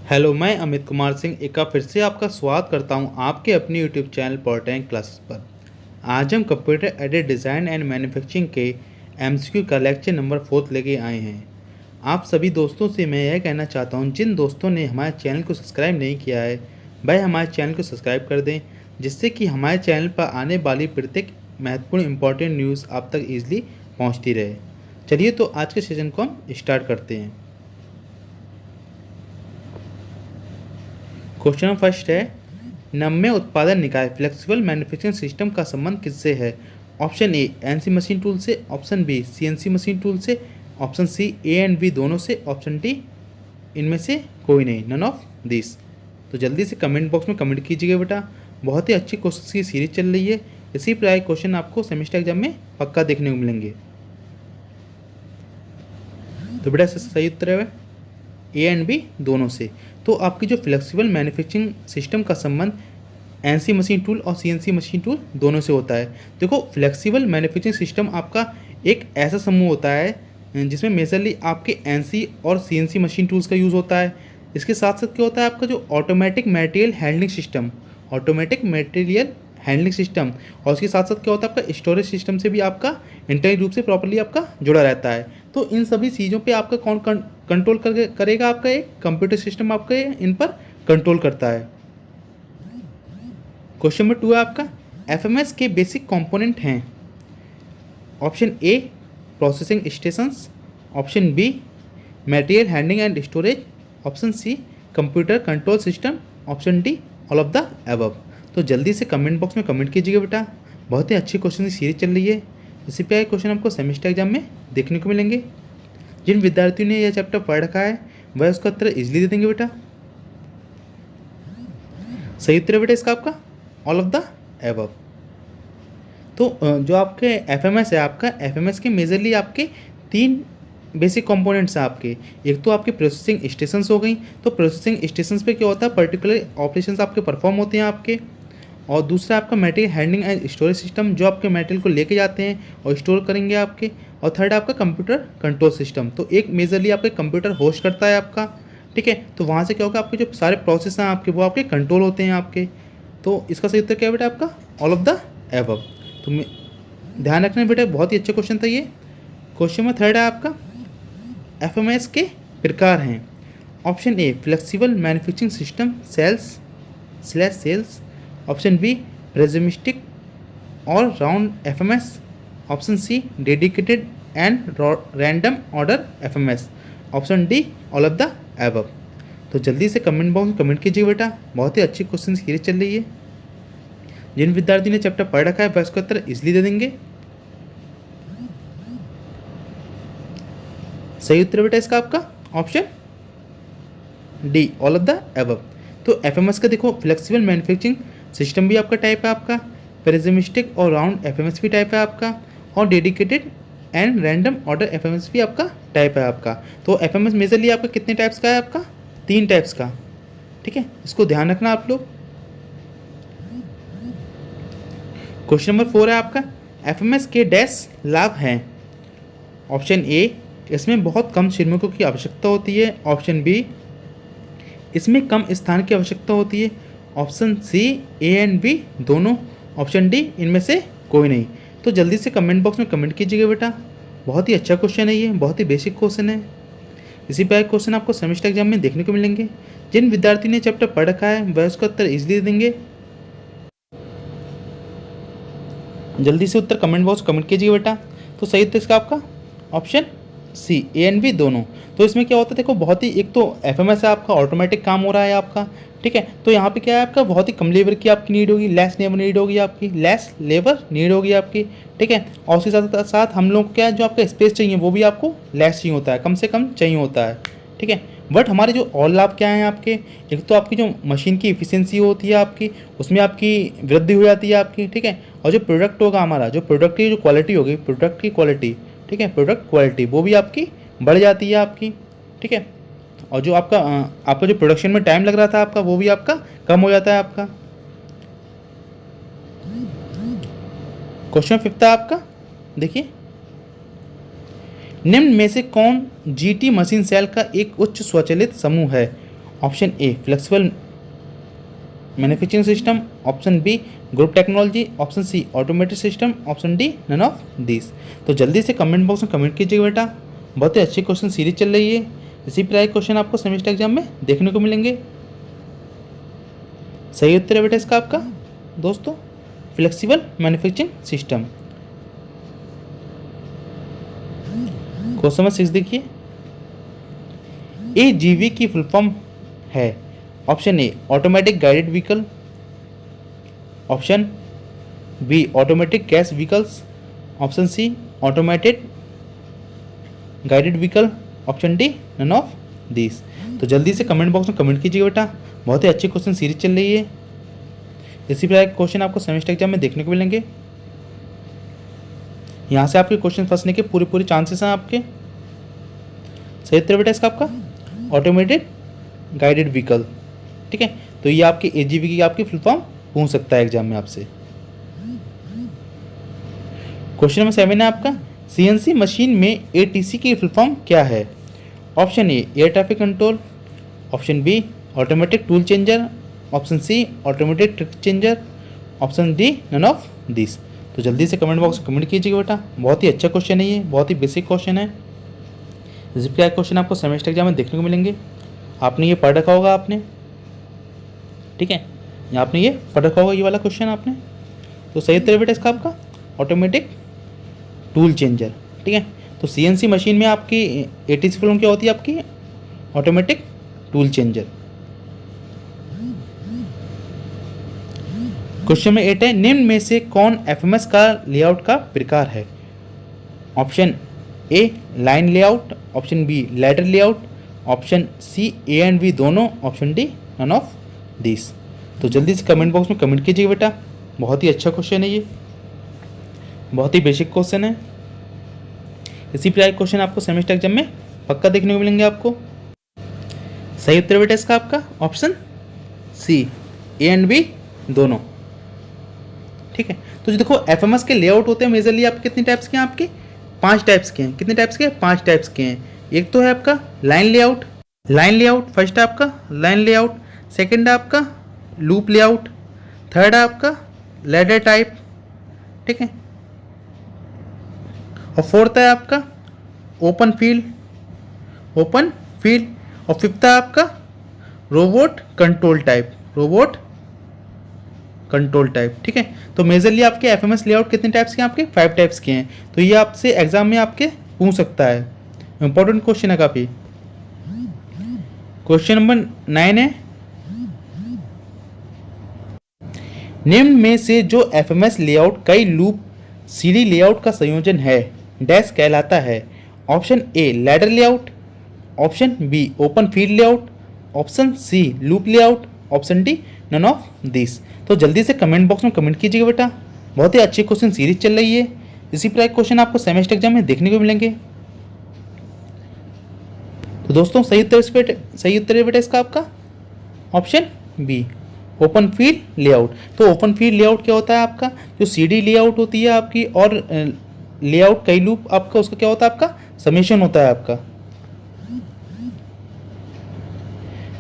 Hello, मैं अमित कुमार सिंह एक बार फिर से आपका स्वागत करता हूं आपके अपने यूट्यूब चैनल पॉलिटेक्निक क्लासेस पर। आज हम computer aided design and manufacturing के एमसीक्यू का लेक्चर नंबर 4 लेके आए हैं। आप सभी दोस्तों से मैं यह कहना चाहता हूं, जिन दोस्तों ने हमारे चैनल को सब्सक्राइब नहीं किया है वह हमारे चैनल को सब्सक्राइब कर दें, जिससे कि हमारे चैनल पर आने वाली प्रत्येक महत्वपूर्ण इंपॉर्टेंट न्यूज़ आप तक ईजिली पहुँचती रहे। चलिए तो आज के सेशन को हम स्टार्ट करते हैं। क्वेश्चन फर्स्ट है, नम्य उत्पादन निकाय फ्लेक्सिबल मैन्युफैक्चरिंग सिस्टम का संबंध किससे है? Option A NC machine tool से, option B CNC machine tool से, option C A and B दोनों से, ऑप्शन डी इनमें से कोई नहीं, नन ऑफ दिस। तो जल्दी से कमेंट बॉक्स में कमेंट कीजिएगा बेटा। बहुत ही अच्छी क्वेश्चन की सीरीज चल रही है, इसी प्रकार क्वेश्चन आपको सेमेस्टर एग्जाम में पक्का देखने को मिलेंगे। तो बेटा इसका सही उत्तर है ए एंड बी दोनों से। तो आपकी जो फ्लेक्सिबल मैन्युफैक्चरिंग सिस्टम का संबंध एनसी मशीन टूल और सीएनसी मशीन टूल दोनों से होता है। देखो, फ्लेक्सिबल मैन्युफैक्चरिंग सिस्टम आपका एक ऐसा समूह होता है जिसमें मेजरली आपके एनसी और सीएनसी मशीन टूल्स का यूज़ होता है। इसके साथ साथ क्या होता है आपका जो ऑटोमेटिक मटेरियल हैंडलिंग सिस्टम, और उसके साथ साथ क्या होता है आपका स्टोरेज सिस्टम से भी आपका इंटरनल रूप से प्रॉपर्ली आपका जुड़ा रहता है। तो इन सभी चीज़ों पे आपका कौन कंट्रोल करेगा? आपका एक कंप्यूटर सिस्टम आपका इन पर कंट्रोल करता है। क्वेश्चन नंबर 2 है आपका, एफएमएस के बेसिक कंपोनेंट हैं। Option A processing stations, option B material handling and storage, option C computer control system, option D all of the above. तो जल्दी से कमेंट बॉक्स में कमेंट कीजिएगा बेटा। बहुत ही अच्छी क्वेश्चन की सीरीज चल रही है, इसी पे क्वेश्चन आपको सेमेस्टर एग्जाम में देखने को मिलेंगे। जिन विद्यार्थियों ने यह चैप्टर पढ़ रखा है वह उसका उत्तर इजीली दे देंगे बेटा। सही उत्तर है बेटा इसका आपका ऑल ऑफ द एबव। तो जो आपके एफएमएस है, आपका एफएमएस के मेजरली आपके 3 बेसिक कंपोनेंट्स हैं आपके। एक तो आपके प्रोसेसिंग स्टेशंस हो गई। तो प्रोसेसिंग स्टेशंस पे क्या होता है, पर्टिकुलर ऑपरेशंस आपके परफॉर्म होते हैं आपके। और दूसरा आपका material handling and storage system, जो आपके मटेरियल को लेके जाते हैं और स्टोर करेंगे आपके। और थर्ड आपका कंप्यूटर कंट्रोल सिस्टम। तो एक मेजरली आपका कंप्यूटर होस्ट करता है आपका, ठीक है। तो वहाँ से क्या होगा, आपके जो सारे प्रोसेस हैं आपके वो आपके कंट्रोल होते हैं आपके। तो इसका सही उत्तर क्या है बेटा आपका ऑल ऑफ द एबव। तो ध्यान रखना बेटा, बहुत ही अच्छा क्वेश्चन था ये। क्वेश्चन नंबर 3 है आपका, एफएमएस के प्रकार हैं। Option A flexible manufacturing system cells, option B prismatic और round FMS, option C dedicated and random order FMS, option D all of the above. तो जल्दी से कमेंट बॉक्स में कमेंट कीजिए बेटा। बहुत ही अच्छी क्वेश्चन सीरीज चल रही है। जिन विद्यार्थी ने चैप्टर पढ़ रखा है वह उसका उत्तर इसलिए दे देंगे। सही उत्तर बेटा इसका आपका option D all of the above. तो एफएमएस का देखो, फ्लेक्सिबल मैन्युफैक्चरिंग सिस्टम भी आपका टाइप है आपका, प्रिज्मिस्टिक और राउंड एफएमएस भी टाइप है आपका, और dedicated and random order FMS भी आपका टाइप है आपका। तो एफएमएस मेजरली आपका कितने टाइप्स का है? आपका 3 टाइप्स का, ठीक है। इसको ध्यान रखना आप लोग। क्वेश्चन नंबर 4 है आपका, एफएमएस के डैश लाभ हैं। ऑप्शन ए इसमें बहुत कम श्रमिकों की आवश्यकता होती है, ऑप्शन बी इसमें कम स्थान की आवश्यकता होती है, option C A and B दोनों, ऑप्शन डी इनमें से कोई नहीं। तो जल्दी से कमेंट बॉक्स में कमेंट कीजिएगा बेटा। बहुत ही अच्छा क्वेश्चन है ये, बहुत ही बेसिक क्वेश्चन है। इसी पर क्वेश्चन आपको सेमेस्टर एग्जाम में देखने को मिलेंगे। जिन विद्यार्थी ने चैप्टर पढ़ रखा है वह उसका उत्तर इजीली देंगे। जल्दी से उत्तर कमेंट बॉक्स कमेंट कीजिए बेटा। तो सही उत्तर इसका आपका option C A and B दोनों। तो इसमें क्या होता है, देखो बहुत ही, एक तो एफएमएस है आपका, ऑटोमेटिक काम हो रहा है आपका, ठीक है। तो यहाँ पे क्या है आपका, बहुत ही कम लेबर की आपकी नीड होगी, लेस लेबर नीड होगी आपकी, ठीक है। और उसके साथ साथ हम लोग क्या है, जो आपका स्पेस चाहिए वो भी आपको लेस चाहिए होता है, कम से कम चाहिए होता है, ठीक है। बट हमारे जो और लाभ क्या हैं आपके, एक तो आपकी जो मशीन की इफिशियंसी होती है आपकी, उसमें आपकी वृद्धि हो जाती है आपकी, ठीक है। और जो प्रोडक्ट होगा हमारा, जो प्रोडक्ट की जो क्वालिटी होगी, प्रोडक्ट की क्वालिटी, ठीक है, प्रोडक्ट क्वालिटी वो भी आपकी बढ़ जाती है आपकी, ठीक है। और जो आपका जो प्रोडक्शन में टाइम लग रहा था आपका, वो भी आपका कम हो जाता है आपका। क्वेश्चन 5 है आपका, देखिए, निम्न में से कौन जीटी मशीन सेल का एक उच्च स्वचालित समूह है? Option A flexible manufacturing system, option B group technology, option C automated system, option D none of this. तो जल्दी से कमेंट बॉक्स में कमेंट कीजिएगा बेटा। बहुत ही अच्छी क्वेश्चन सीरीज चल रही है, इसी प्रकार क्वेश्चन आपको सेमेस्टर एग्जाम में देखने को मिलेंगे। सही उत्तर है बेटा इसका आपका दोस्तों flexible manufacturing system. Question number 6 देखिए, AGV की फुल फॉर्म है। Option A automatic guided vehicle, option B automatic gas vehicles, option C automated guided vehicle, option D none of this. तो जल्दी से कमेंट बॉक्स में कमेंट कीजिएगा बेटा। बहुत ही अच्छी क्वेश्चन सीरीज चल रही है, इसी प्रकार क्वेश्चन आपको सेमेस्टर एग्जाम में देखने को मिलेंगे। यहाँ से आपके क्वेश्चन फंसने के पूरे चांसेस हैं आपके। सही उत्तर बेटा इसका आपका ऑटोमेटेड गाइडेड व्हीकल। ठीक है, तो ये आपकी AGV की आपकी फुल फॉर्म पूछ सकता है एग्जाम में आपसे। क्वेश्चन नंबर 7 है आपका, CNC मशीन में ATC की फुल फॉर्म क्या है। Option A air traffic control, option B automatic tool changer, option C automatic trick changer, option D none of this. तो जल्दी से कमेंट बॉक्स में कमेंट कीजिएगा बेटा। बहुत ही अच्छा क्वेश्चन है, ये बहुत ही बेसिक क्वेश्चन है। इसी प्रकार क्वेश्चन आपको सेमेस्टर एग्जाम में देखने को मिलेंगे। आपने ये पढ़ रखा होगा आपने, ठीक है, यहाँ आपने ये पढ़ रखा होगा ये वाला क्वेश्चन आपने। तो सही उत्तर बेटा इसका आपका ऑटोमेटिक टूल चेंजर। ठीक है, तो CNC मशीन में आपकी ATC फुल फॉर्म क्या होती है आपकी ऑटोमेटिक टूल चेंजर। क्वेश्चन में 8 है, निम्न में से कौन FMS का लेआउट का प्रकार है। Option A line layout, option B ladder layout, option C A and B दोनों, option D none of this. तो जल्दी से कमेंट बॉक्स में कमेंट कीजिएगा बेटा। बहुत ही अच्छा क्वेश्चन है ये, बहुत ही बेसिक क्वेश्चन है। इसी प्रकार क्वेश्चन आपको सेमेस्टर एग्जाम में पक्का देखने को मिलेंगे आपको। सही उत्तर बेटा इसका आपका option C A and B दोनों। ठीक है, तो जो देखो FMS के लेआउट होते हैं मेजरली आप कितने टाइप्स के हैं आपके 5 टाइप्स के हैं। कितने टाइप्स के 5 टाइप्स के हैं। एक तो है आपका लाइन लेआउट फर्स्ट है आपका लाइन लेआउट, सेकंड है आपका लूप लेआउट, थर्ड है आपका लैडर टाइप, ठीक है, और फोर्थ है आपका ओपन फील्ड, और फिफ्थ है आपका रोबोट कंट्रोल टाइप। ठीक है, तो मेजरली आपके FMS लेआउट कितने टाइप्स के हैं आपके 5 टाइप्स के हैं। तो ये आपसे एग्जाम में आपके पूछ सकता है, इंपॉर्टेंट क्वेश्चन है काफ़ी। क्वेश्चन नंबर 9 है, निम्न में से जो FMS लेआउट कई लूप सीढ़ी लेआउट का संयोजन है डैश कहलाता है। Option A ladder layout, option B open field layout, option C loop layout, option D none of this. तो जल्दी से कमेंट बॉक्स में कमेंट कीजिएगा बेटा। बहुत ही अच्छी क्वेश्चन सीरीज चल रही है, इसी प्रकार क्वेश्चन आपको सेमेस्टर एग्जाम में देखने को मिलेंगे। तो दोस्तों सही उत्तर है बेटा इसका आपका option B open field layout. तो ओपन फील्ड लेआउट क्या होता है आपका, जो सीडी लेआउट होती है आपकी और लेआउट कई लूप आपका, उसका क्या होता है आपका समेशन होता है आपका।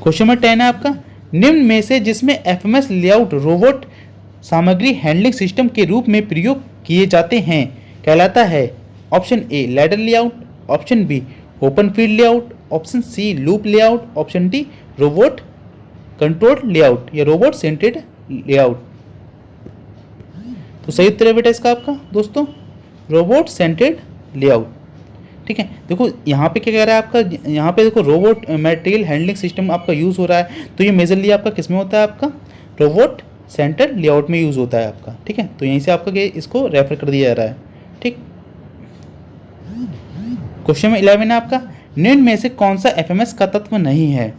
क्वेश्चन नंबर 10 है आपका, निम्न में से जिसमें FMS लेआउट रोबोट सामग्री हैंडलिंग सिस्टम के रूप में प्रयोग किए जाते हैं कहलाता है। Option A ladder layout, option B open field layout, option C loop layout, option D robot control layout या रोबोट सेंटर्ड लेआउट। तो सही उत्तर है बेटा इसका आपका दोस्तों रोबोट सेंटर्ड लेआउट। ठीक है, देखो यहाँ पे क्या कह रहा है आपका, यहाँ पे देखो रोबोट मटेरियल हैंडलिंग सिस्टम आपका यूज़ हो रहा है, तो ये मेजरली आपका किस में होता है आपका रोबोट सेंटर्ड लेआउट में यूज़ होता है आपका। ठीक है, तो यहीं से आपका इसको रेफर कर दिया जा रहा है। ठीक, क्वेश्चन में 11 है आपका, निम्न में से कौन सा FMS का तत्व नहीं है।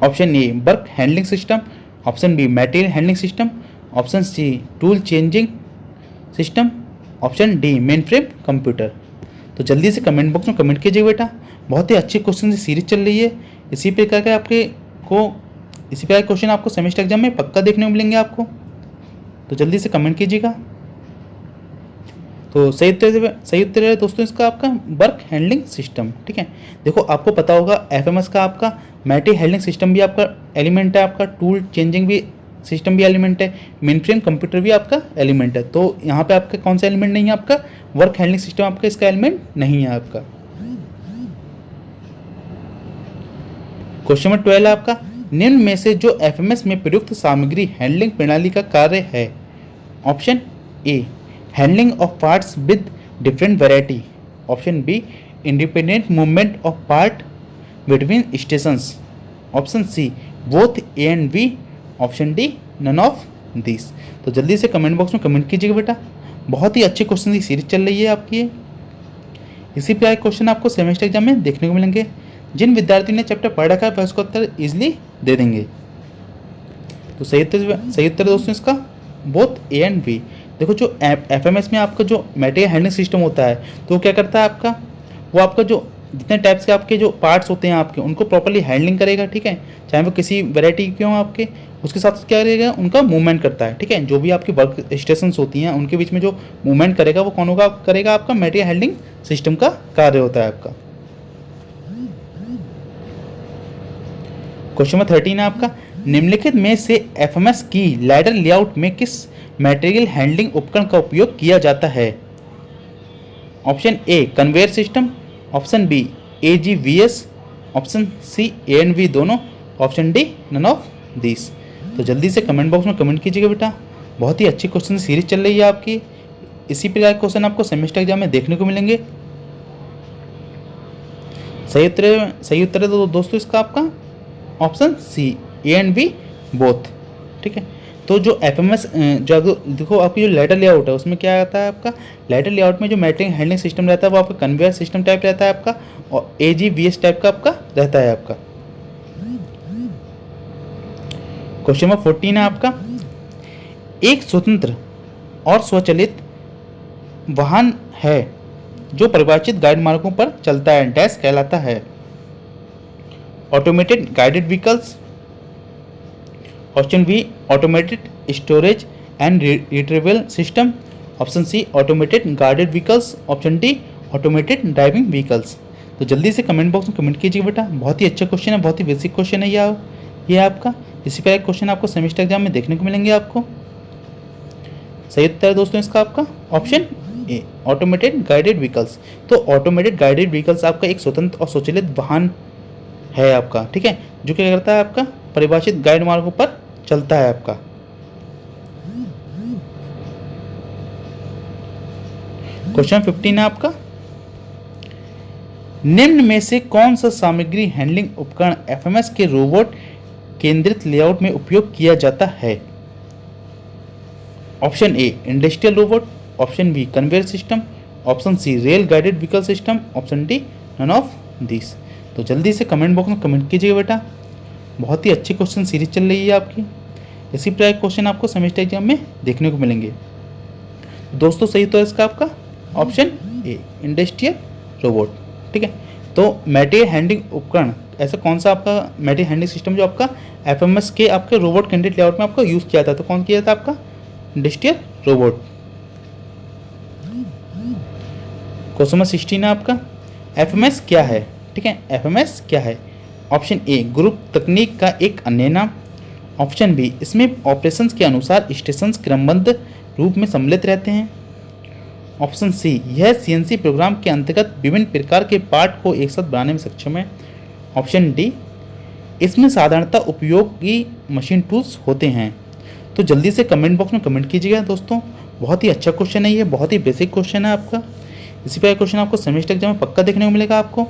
Option A work handling system, option B material handling system, option C tool changing system, option D main frame computer. तो जल्दी से कमेंट बॉक्स में कमेंट कीजिए बेटा। बहुत ही अच्छी क्वेश्चन की सीरीज चल रही है, इसी प्रकार के इसी प्रकार क्वेश्चन आपको सेमेस्टर एग्जाम में पक्का देखने को मिलेंगे आपको। तो जल्दी से कमेंट कीजिएगा। तो सही उत्तर है दोस्तों इसका आपका वर्क हैंडलिंग सिस्टम। ठीक है, देखो आपको पता होगा एफएमएस का आपका मैटेरियल हैंडलिंग सिस्टम भी आपका एलिमेंट है, आपका टूल चेंजिंग भी सिस्टम भी एलिमेंट है, मेन फ्रेम कंप्यूटर भी आपका एलिमेंट है। तो यहाँ पे आपका कौन सा एलिमेंट नहीं है, आपका वर्क हैंडलिंग सिस्टम आपका इसका एलिमेंट नहीं है आपका। क्वेश्चन नंबर 12 आपका, निम्न में से जो एफएमएस में प्रयुक्त सामग्री हैंडलिंग प्रणाली का कार्य है। Option A handling of parts with different variety, option B independent movement of part between stations, option C both A and B, option D none of this. तो जल्दी से कमेंट बॉक्स में कमेंट कीजिएगा बेटा। बहुत ही अच्छे क्वेश्चन की series चल रही है आपकी ये। इसी प्रकार क्वेश्चन आपको सेमेस्टर एग्जाम में देखने को मिलेंगे। जिन विद्यार्थियों ने चैप्टर पढ़ रखा है वह उसका उत्तर इजीली दे देंगे। तो सही उत्तर दोस्तों इसका बोथ ए एंड बी। देखो जो एफएमएस में आपका जो मटेरियल हैंडलिंग सिस्टम होता है तो वो क्या करता है आपका, वो आपका जो जितने टाइप्स के आपके जो पार्ट्स होते हैं आपके उनको प्रॉपर्ली हैंडलिंग करेगा। ठीक है, चाहे वो किसी वैरायटी के हों आपके, उसके साथ क्या करेगा, उनका मूवमेंट करता है। ठीक है, जो भी आपकी वर्क स्टेशंस होती हैं उनके बीच में जो मूवमेंट करेगा वो कौन होगा, करेगा आपका मटेरियल हैंडलिंग सिस्टम का कार्य होता है आपका। क्वेश्चन नंबर 13 है आपका, निम्नलिखित में से एफएमएस की लैडर लेआउट में किस मटेरियल हैंडलिंग उपकरण का उपयोग किया जाता है। Option A conveyor system, option B AGVs, option C A and B दोनों, option D none of this. तो जल्दी से कमेंट बॉक्स में कमेंट कीजिएगा बेटा। बहुत ही अच्छी क्वेश्चन सीरीज चल रही है आपकी। इसी प्रकार के क्वेश्चन आपको सेमेस्टर एग्जाम में देखने को मिलेंगे। सही उत्तर है तो दोस्तों इसका आपका option C A and B both. ठीक है, तो जो एफएमएस जो देखो आपकी जो लैडर लेआउट है उसमें क्या आता है आपका, लैडर लेआउट में जो मटेरियल हैंडलिंग सिस्टम रहता है वो आपका कन्वेयर सिस्टम टाइप रहता है आपका, और एजीवीएस टाइप का आपका रहता है आपका। क्वेश्चन नंबर 14 है आपका, एक स्वतंत्र और स्वचालित वाहन है जो परिभाषित गाइड मार्गों पर चलता है, डैश कहलाता है। Automated guided vehicles, option B automated storage and retrieval system, option C automated guided vehicles, option D automated driving vehicles. तो जल्दी से कमेंट बॉक्स में कमेंट कीजिए बेटा। बहुत ही अच्छा क्वेश्चन है, बहुत ही बेसिक क्वेश्चन है ये आपका। इसी का एक क्वेश्चन आपको सेमेस्टर एग्जाम में देखने को मिलेंगे आपको। सही उत्तर है दोस्तों इसका आपका option A automated guided vehicles. तो ऑटोमेटेड गाइडेड व्हीकल्स आपका एक स्वतंत्र और स्वचालित वाहन है आपका। ठीक है, जो क्या करता है आपका परिभाषित गाइड मार्गों पर चलता है आपका। क्वेश्चन 15 है आपका, निम्न में से कौन सा सामग्री हैंडलिंग उपकरण एफएमएस के रोबोट केंद्रित लेआउट में उपयोग किया जाता है। Option A industrial robot, option B conveyor system, option C rail guided vehicle system, option D none of this. तो जल्दी से कमेंट बॉक्स में कमेंट कीजिएगा बेटा। बहुत ही अच्छी क्वेश्चन सीरीज चल रही है आपकी। इसी प्रकार क्वेश्चन आपको सेमेस्टर एग्जाम में देखने को मिलेंगे। दोस्तों सही तो इसका आपका ऑप्शन ए इंडस्ट्रियल रोबोट। ठीक है, तो मटेरियल हैंडलिंग उपकरण ऐसा कौन सा आपका मटेरियल हैंडलिंग सिस्टम जो आपका एफएमएस के आपके रोबोट कैंडिडेट लेआउट में आपका यूज़ किया था, तो कौन किया था आपका इंडस्ट्रियल रोबोट। क्वेश्चन नंबर 16 है आपका, एफएमएस क्या है। ठीक है, एफएमएस क्या है। ऑप्शन ए ग्रुप तकनीक का एक अन्य नाम, ऑप्शन बी इसमें ऑपरेशंस के अनुसार स्टेशंस क्रमबद्ध रूप में सम्मिलित रहते हैं, ऑप्शन सी यह सीएनसी प्रोग्राम के अंतर्गत विभिन्न प्रकार के पार्ट को एक साथ बनाने में सक्षम है, ऑप्शन डी इसमें साधारणतः उपयोगी मशीन टूल्स होते हैं। तो जल्दी से कमेंट बॉक्स में कमेंट कीजिएगा दोस्तों। बहुत ही अच्छा क्वेश्चन है ये, बहुत ही बेसिक क्वेश्चन है आपका। इसी पर क्वेश्चन आपको सेमेस्टर एग्जाम में पक्का देखने को मिलेगा आपको।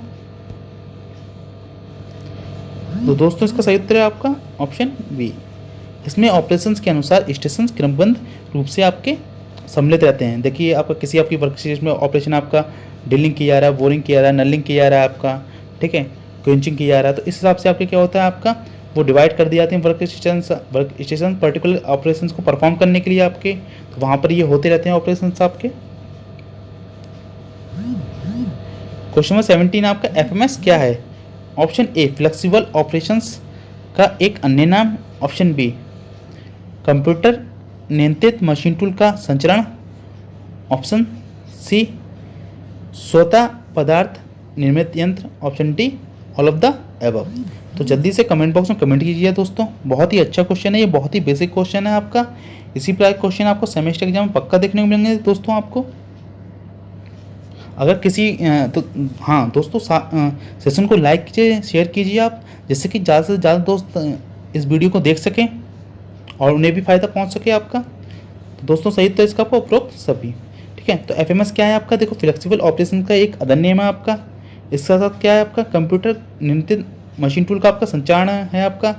तो दोस्तों इसका सही उत्तर है आपका ऑप्शन बी, इसमें ऑपरेशंस के अनुसार स्टेशन क्रमबद्ध रूप से आपके सम्मिलित रहते हैं। देखिए आपका किसी आपकी वर्क स्टेशन में ऑपरेशन आपका ड्रिलिंग किया जा रहा है, बोरिंग किया जा रहा है, नलिंग किया जा रहा है आपका, ठीक है, क्विंचिंग किया जा रहा है, तो इस हिसाब से आपके क्या होता है आपका वो डिवाइड कर दिए जाते हैं वर्क स्टेशन पर्टिकुलर ऑपरेशंस को परफॉर्म करने के लिए आपके, तो वहाँ पर ये होते रहते हैं ऑपरेशंस आपके। क्वेश्चन नंबर 17 आपका एफएमएस क्या है। ऑप्शन ए फ्लेक्सिबल ऑपरेशंस का एक अन्य नाम, ऑप्शन बी कंप्यूटर नियंत्रित मशीन टूल का संचरण, ऑप्शन सी स्वतः पदार्थ निर्मित यंत्र, option D all of the above. तो जल्दी से कमेंट बॉक्स में कमेंट कीजिए दोस्तों। बहुत ही अच्छा क्वेश्चन है ये, बहुत ही बेसिक क्वेश्चन है आपका। इसी प्रकार क्वेश्चन आपको सेमेस्टर एग्जाम में पक्का देखने को मिलेंगे दोस्तों आपको। अगर किसी तो हाँ दोस्तों, सेशन को लाइक कीजिए, शेयर कीजिए आप, जिससे कि ज़्यादा से ज़्यादा दोस्त इस वीडियो को देख सकें और उन्हें भी फ़ायदा पहुंच सके आपका। तो दोस्तों सही तो इसका आपको उपरोक्त सभी, ठीक है। तो एफएमएस क्या है आपका, देखो फ्लेक्सिबल ऑपरेशन का एक अदर नेम है आपका। इसके साथ क्या है आपका, कंप्यूटर नियंत्रित मशीन टूल का आपका संचालन है आपका।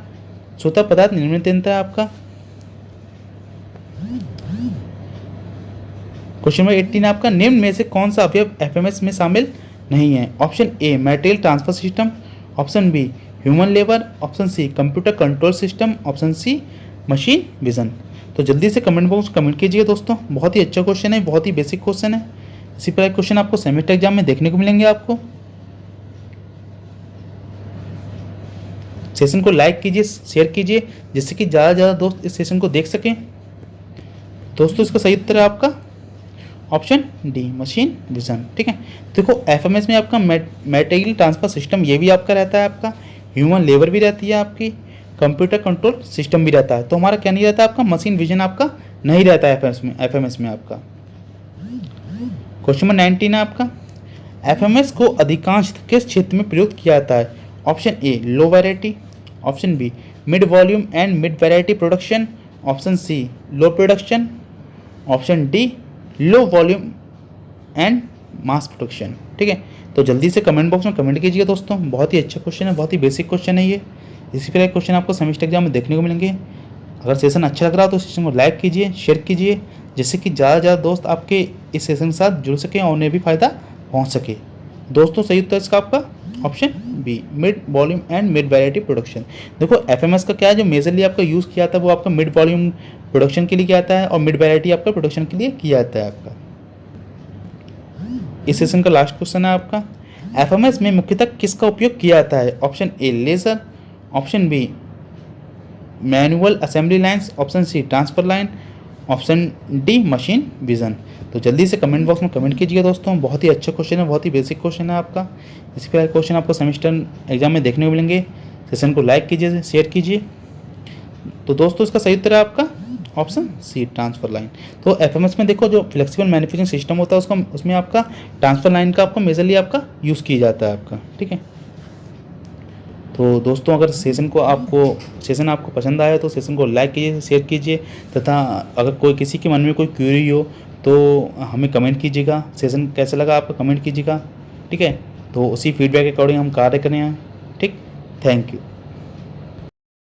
स्वतः पदार्थ निर्मित यंत्र है आपका। क्वेश्चन नंबर 18 आपका, निम्न में से कौन सा अवयव एफएमएस में शामिल नहीं है? Option A material transfer system, option B human labour, option C computer control system, option C machine vision. तो जल्दी से कमेंट बॉक्स में कमेंट कीजिए दोस्तों। बहुत ही अच्छा क्वेश्चन है, बहुत ही बेसिक क्वेश्चन है। इसी प्रकार क्वेश्चन आपको सेमेस्टर एग्जाम में देखने को मिलेंगे आपको। सेशन को लाइक कीजिए, शेयर कीजिए, जिससे कि ज़्यादा से ज़्यादा दोस्त इस सेशन को देख सकें। दोस्तों इसका सही उत्तर है आपका ऑप्शन डी मशीन विजन, ठीक है। देखो एफएमएस में आपका मटेरियल ट्रांसफर सिस्टम ये भी आपका रहता है आपका, ह्यूमन लेबर भी रहती है आपकी, कंप्यूटर कंट्रोल सिस्टम भी रहता है। तो हमारा क्या नहीं रहता है आपका, मशीन विजन आपका नहीं रहता है एफएमएस में आपका। क्वेश्चन नंबर 19 है आपका, एफएमएस को अधिकांश किस क्षेत्र में प्रयुक्त किया जाता है? Option A low variety, option B mid volume and mid variety production, option C low production, option D low volume and mass production, ठीक है। तो जल्दी से कमेंट बॉक्स में कमेंट कीजिए दोस्तों। बहुत ही अच्छा क्वेश्चन है, बहुत ही बेसिक क्वेश्चन है ये। इसी प्रकार क्वेश्चन आपको सेमेस्टर एग्जाम में देखने को मिलेंगे। अगर सेशन अच्छा लग रहा हो तो सेशन को लाइक कीजिए, शेयर कीजिए, जिससे कि ज़्यादा से ज़्यादा दोस्त आपके इस सेशन के साथ जुड़ सकें और उन्हें भी फ़ायदा पहुँच सके। दोस्तों सही उत्तर इसका आपका option B mid volume and mid variety production. देखो एफएमएस का क्या है, जो मेजरली आपका यूज़ किया जाता है वो आपका मिड वॉल्यूम प्रोडक्शन के लिए किया जाता है और मिड वैरायटी आपका प्रोडक्शन के लिए किया जाता है आपका। इस सेशन का लास्ट क्वेश्चन है आपका, एफएमएस में मुख्यतः किसका उपयोग किया जाता है? Option A laser, option B manual assembly lines, option C transfer line, option D machine vision. तो जल्दी से कमेंट बॉक्स में कमेंट कीजिए दोस्तों। बहुत ही अच्छा क्वेश्चन है, बहुत ही बेसिक क्वेश्चन है आपका। इसी प्रकार क्वेश्चन आपको सेमेस्टर एग्जाम में देखने को मिलेंगे। सेशन को लाइक कीजिए, शेयर कीजिए। तो दोस्तों इसका सही उत्तर है आपका ऑप्शन सी ट्रांसफर लाइन। तो एफएमएस में देखो जो फ्लेक्सिबल मैन्युफैक्चरिंग सिस्टम होता है उसका, उसमें आपका ट्रांसफर लाइन का आपका मेजरली आपका यूज़ किया जाता है आपका, ठीक है। तो दोस्तों अगर सेशन आपको पसंद आया तो सेशन को लाइक कीजिए, शेयर कीजिए, तथा अगर कोई किसी के मन में कोई क्वेरी हो तो हमें कमेंट कीजिएगा। सेशन कैसा लगा आपका कमेंट कीजिएगा, ठीक है। तो उसी फीडबैक के अकॉर्डिंग हम कार्य करें, ठीक। Thank you.